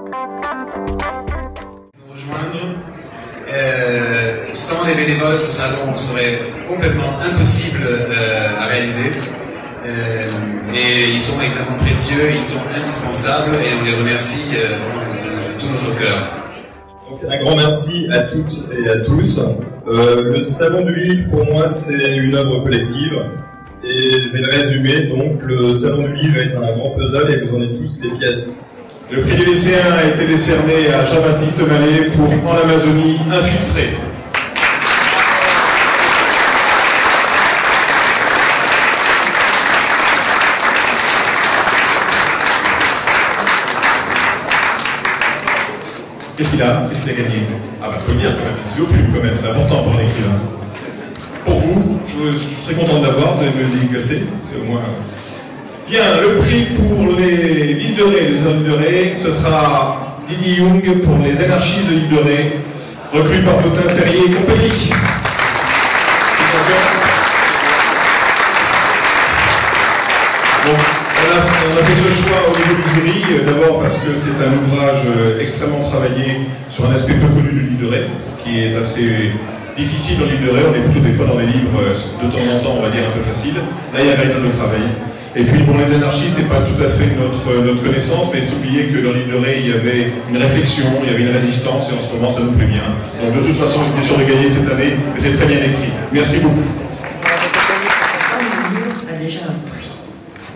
Nous rejoindre. Sans les bénévoles, ce salon serait complètement impossible à réaliser. Et ils sont évidemment précieux, ils sont indispensables et on les remercie de tout notre cœur. Donc, un grand merci à toutes et à tous. Le Salon du Livre, pour moi, c'est une œuvre collective. Et je vais le résumer. Donc, le Salon du Livre est un grand puzzle et vous en êtes tous les pièces. Le prix des lycéens a été décerné à Jean-Baptiste Mallet pour En Amazonie infiltré. Qu'est-ce qu'il a gagné? Ah bah faut le dire quand même, c'est au plus quand même, c'est important pour un écrivain. Pour vous, je suis très content d'avoir, vous allez me le dédicacer, c'est au moins... Bien, le prix pour les l'île de Ré, les îles de Ré, ce sera Didier Young pour les anarchistes de l'île de Ré, recueilli par Potin, Perrier et compagnie. Félicitations. Bon, on a fait ce choix au niveau du jury, d'abord parce que c'est un ouvrage extrêmement travaillé sur un aspect peu connu de l'île de Ré, ce qui est assez difficile dans l'île de Ré. On est plutôt des fois dans les livres de temps en temps, on va dire, un peu faciles. Là, il y a un véritable travail. Et puis, bon, les anarchistes, c'est pas tout à fait notre connaissance, mais s'oublier que dans l'île de Ré, il y avait une réflexion, il y avait une résistance, et en ce moment, ça nous plaît bien. Donc, de toute façon, j'étais sûr de gagner cette année, mais c'est très bien écrit. Merci beaucoup. Le livre a déjà un prix.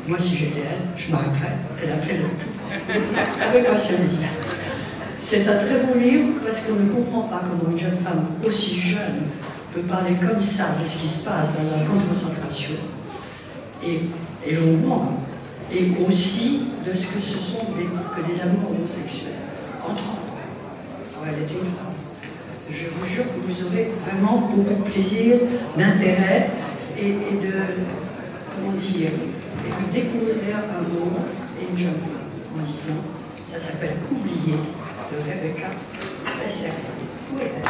Moi, si j'étais elle, je m'arrêterais. Elle a fait le tout. Avec un seul livre. C'est un très beau livre parce qu'on ne comprend pas comment une jeune femme aussi jeune peut parler comme ça de ce qui se passe dans un camp de concentration. Et l'on voit, et aussi de ce que ce sont que des amours homosexuels entre hommes. Alors, elle est une femme. Je vous jure que vous aurez vraiment beaucoup de plaisir, d'intérêt et de, comment dire, et de découvrir un monde et une jeune femme en disant, ça s'appelle Oublier de Rebecca Besserli. Où est-elle?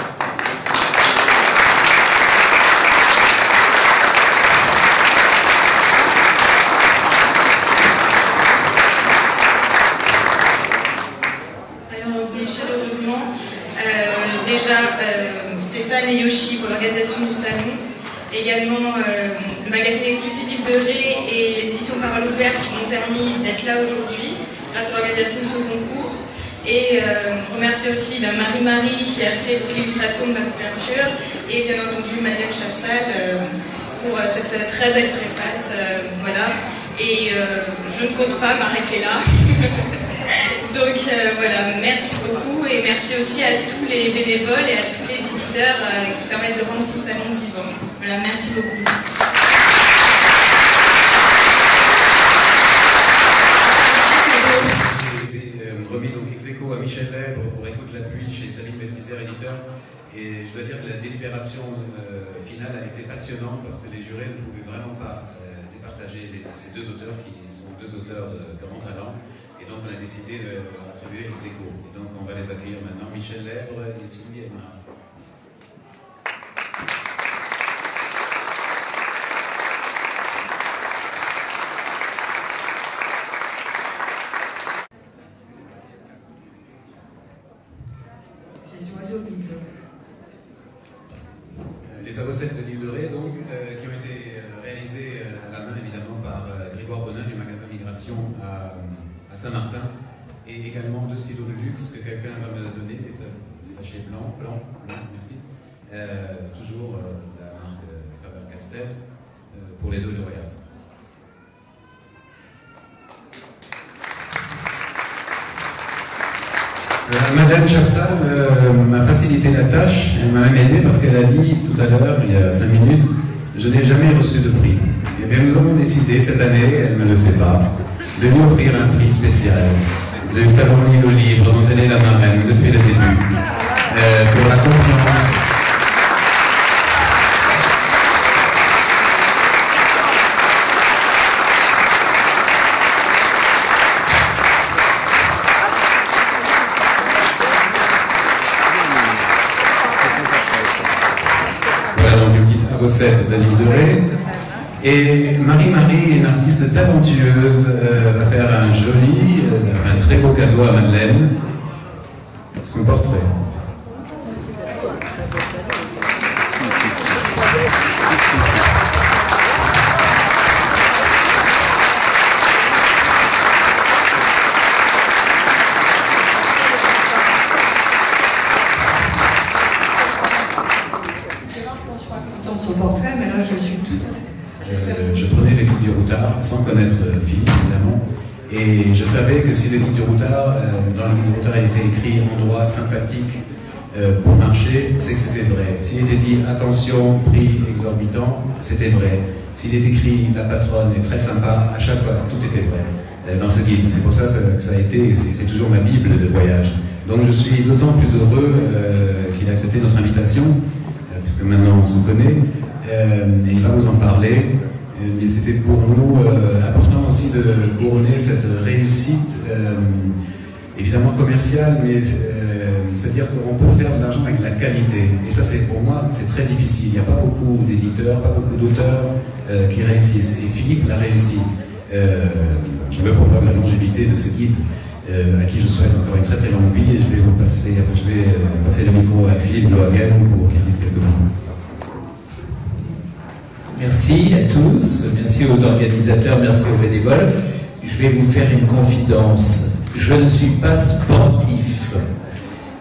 Stéphane et Yoshi pour l'organisation du salon, également le magazine exclusif Île de Ré et les éditions Parole Ouverte qui m'ont permis d'être là aujourd'hui grâce à l'organisation de ce concours. Et remercier aussi Marie-Marie qui a fait l'illustration de ma couverture et bien entendu Madeleine Chafsal pour cette très belle préface. Voilà. Et je ne compte pas m'arrêter là. Donc voilà, merci beaucoup et merci aussi à tous les bénévoles et à tous les visiteurs qui permettent de rendre ce salon vivant. Voilà, merci beaucoup. Remis donc ex aequo à Michel Lèbre pour Écoute la pluie chez Sabine Bespizer, éditeur. Et je dois dire que la délibération finale a été passionnante parce que les jurés ne pouvaient vraiment pas départager ces deux auteurs qui sont deux auteurs de grand talent. Et donc on a décidé de leur attribuer ex aequo. Et donc on va les accueillir maintenant, Michel Lèbre et Sylvie Elmar. Les avocettes de l'île de Ré, donc, qui ont été réalisées à la main, évidemment, par Grégoire Bonin du magasin Migration à Saint-Martin, et également deux stylos de luxe que quelqu'un va me donner, les sachets blancs, merci. Toujours la marque Faber-Castell pour les deux lauréats. Madame Chafsal m'a facilité la tâche, elle m'a même aidé parce qu'elle a dit tout à l'heure, il y a 5 minutes, je n'ai jamais reçu de prix. Et bien nous avons décidé cette année, elle ne le sait pas, de lui offrir un prix spécial du Salon Lille au Livre dont elle est la marraine depuis le début, pour la confiance. Recette de l'île de Ré. Et Marie-Marie, une artiste talentueuse, va faire un joli, un très beau cadeau à Madeleine. son portrait. Son portrait, mais là je suis tout à fait. Je prenais l'écoute du routard sans connaître Philippe évidemment, et je savais que si l'écoute du routard, dans l'écoute du routard il était écrit endroit sympathique pour marcher, c'est que c'était vrai. S'il était dit attention, prix exorbitant, c'était vrai. S'il est écrit la patronne est très sympa, à chaque fois tout était vrai dans ce guide. C'est pour ça que ça a été, c'est toujours ma bible de voyage. Donc je suis d'autant plus heureux qu'il a accepté notre invitation, puisque maintenant on se connaît, et il va vous en parler. Mais c'était pour nous important aussi de couronner cette réussite, évidemment commerciale, mais c'est-à-dire qu'on peut faire de l'argent avec la qualité. Et ça, c'est pour moi, c'est très difficile. Il n'y a pas beaucoup d'éditeurs, pas beaucoup d'auteurs qui réussissent. Et Philippe l'a réussi. Je me propose la longévité de ce guide, à qui je souhaite encore une très très longue vie, et je vais passer le micro à Philippe Lohagen pour qu'il dise quelques mots. Merci à tous, merci aux organisateurs, merci aux bénévoles. Je vais vous faire une confidence. Je ne suis pas sportif.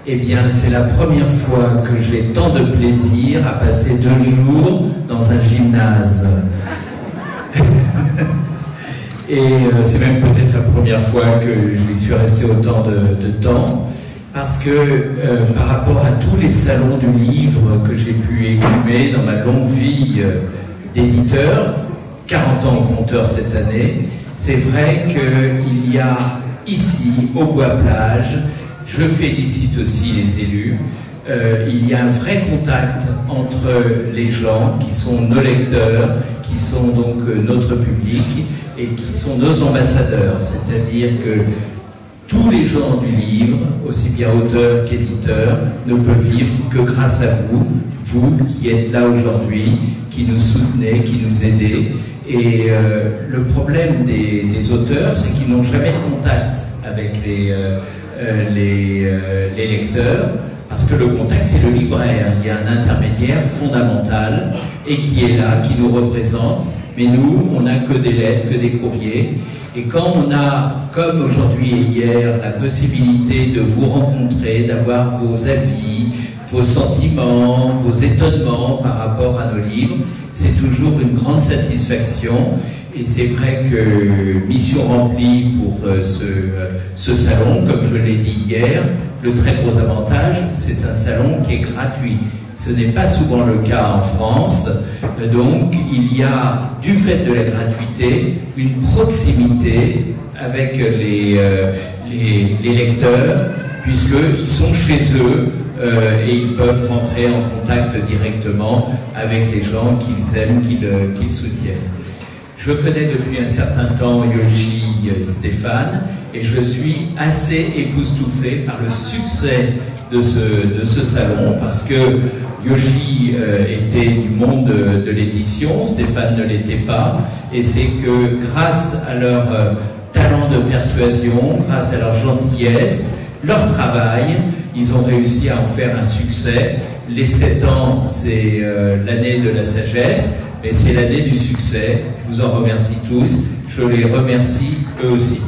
Eh bien, c'est la première fois que j'ai tant de plaisir à passer 2 jours dans un gymnase. Et c'est même peut-être la première fois que j'y suis resté autant de temps, parce que par rapport à tous les salons du livre que j'ai pu écumer dans ma longue vie d'éditeur, 40 ans au compteur cette année, c'est vrai qu'il y a ici, au Bois-Plage, je félicite aussi les élus, il y a un vrai contact entre les gens qui sont nos lecteurs, qui sont donc notre public et qui sont nos ambassadeurs, c'est-à-dire que tous les gens du livre, aussi bien auteurs qu'éditeurs, ne peuvent vivre que grâce à vous, vous qui êtes là aujourd'hui, qui nous soutenez, qui nous aidez. Et le problème des auteurs, c'est qu'ils n'ont jamais de contact avec les lecteurs, parce que le contact, c'est le libraire. Il y a un intermédiaire fondamental et qui est là, qui nous représente. Mais nous, on n'a que des lettres, que des courriers. Et quand on a, comme aujourd'hui et hier, la possibilité de vous rencontrer, d'avoir vos avis, vos sentiments, vos étonnements par rapport à nos livres, c'est toujours une grande satisfaction. Et c'est vrai que mission remplie pour ce salon, comme je l'ai dit hier, le très gros avantage, c'est un salon qui est gratuit. Ce n'est pas souvent le cas en France, donc il y a, du fait de la gratuité, une proximité avec les lecteurs, puisqu'ils sont chez eux et ils peuvent rentrer en contact directement avec les gens qu'ils aiment, qu'ils soutiennent. Je connais depuis un certain temps Yoshi Stéphane et je suis assez époustouflé par le succès de ce salon, parce que Yoshi était du monde de l'édition, Stéphane ne l'était pas, et c'est que grâce à leur talent de persuasion, grâce à leur gentillesse, leur travail, ils ont réussi à en faire un succès. Les 7 ans, c'est l'année de la sagesse, mais c'est l'année du succès. Je vous en remercie tous, je les remercie eux aussi.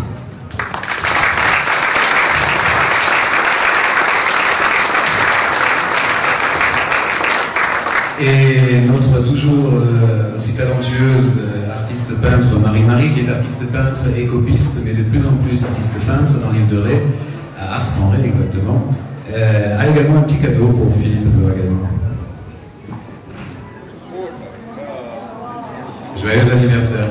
Et notre toujours aussi talentueuse artiste peintre Marie-Marie, qui est artiste peintre et copiste, mais de plus en plus artiste peintre dans l'île de Ré, à Ars-en-Ré exactement, a également un petit cadeau pour Philippe Lohagen. Joyeux anniversaire.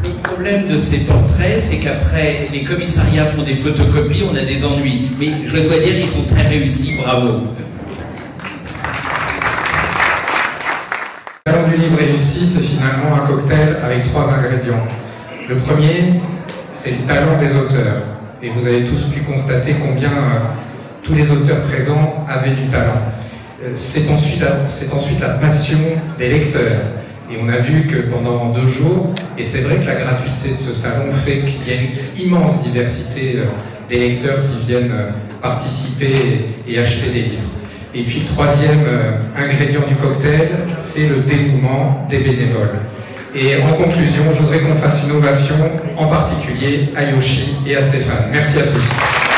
Le problème de ces portraits, c'est qu'après, les commissariats font des photocopies, on a des ennuis. Mais je dois dire, ils sont très réussis, bravo. Le salon du livre réussi, c'est finalement un cocktail avec 3 ingrédients. Le premier, c'est le talent des auteurs. Et vous avez tous pu constater combien tous les auteurs présents avaient du talent. C'est ensuite la passion des lecteurs. Et on a vu que pendant 2 jours, et c'est vrai que la gratuité de ce salon fait qu'il y a une immense diversité des lecteurs qui viennent participer et acheter des livres. Et puis le troisième ingrédient du cocktail, c'est le dévouement des bénévoles. Et en conclusion, je voudrais qu'on fasse une ovation, en particulier à Yoshi et à Stéphane. Merci à tous.